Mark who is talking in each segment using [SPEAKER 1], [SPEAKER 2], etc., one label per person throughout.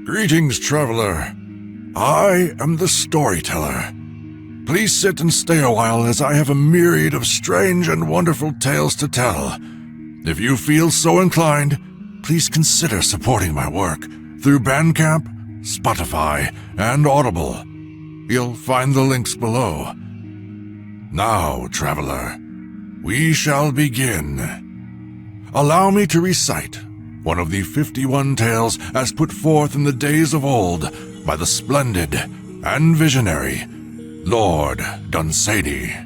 [SPEAKER 1] Greetings, traveler. I am the storyteller. Please sit and stay a while as I have a myriad of strange and wonderful tales to tell. If you feel so inclined, please consider supporting my work through Bandcamp, Spotify, and Audible. You'll find the links below. Now, traveler, we shall begin. Allow me to recite one of the 51 tales as put forth in the days of old by the splendid and visionary Lord Dunsany.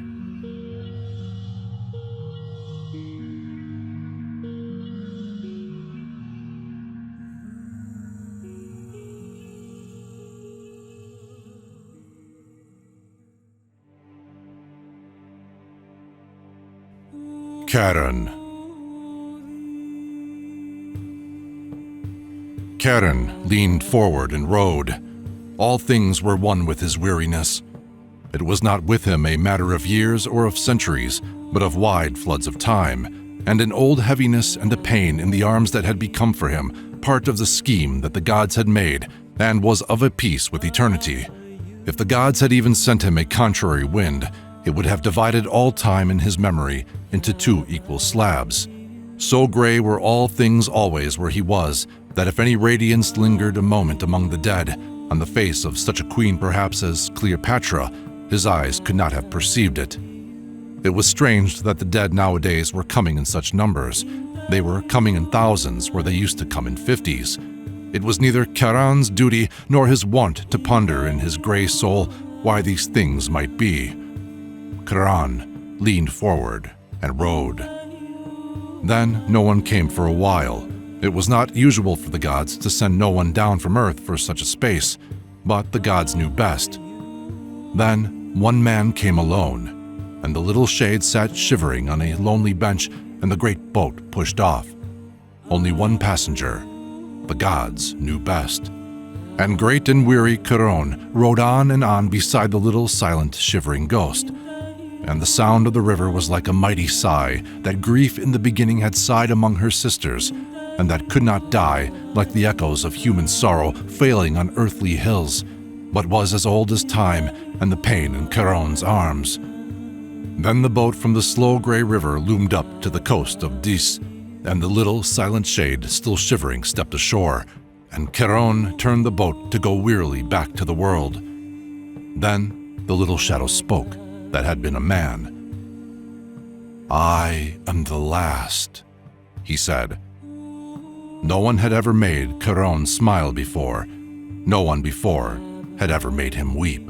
[SPEAKER 1] Charon. Charon leaned forward and rode. All things were one with his weariness. It was not with him a matter of years or of centuries, but of wide floods of time, and an old heaviness and a pain in the arms that had become for him part of the scheme that the gods had made and was of a piece with eternity. If the gods had even sent him a contrary wind, it would have divided all time in his memory into two equal slabs. So gray were all things always where he was, that if any radiance lingered a moment among the dead, on the face of such a queen perhaps as Cleopatra, his eyes could not have perceived it. It was strange that the dead nowadays were coming in such numbers. They were coming in thousands where they used to come in 50s. It was neither Charon's duty nor his wont to ponder in his gray soul why these things might be. Charon leaned forward and rode. Then no one came for a while. It was not usual for the gods to send no one down from Earth for such a space, but the gods knew best. Then one man came alone, and the little shade sat shivering on a lonely bench, and the great boat pushed off. Only one passenger. The gods knew best. And great and weary Charon rode on and on beside the little silent shivering ghost. And the sound of the river was like a mighty sigh that grief in the beginning had sighed among her sisters, and that could not die like the echoes of human sorrow failing on earthly hills, but was as old as time and the pain in Charon's arms. Then the boat from the slow gray river loomed up to the coast of Dis, and the little silent shade still shivering stepped ashore, and Charon turned the boat to go wearily back to the world. Then the little shadow spoke, that had been a man. "I am the last," he said. No one had ever made Charon smile before. No one before had ever made him weep.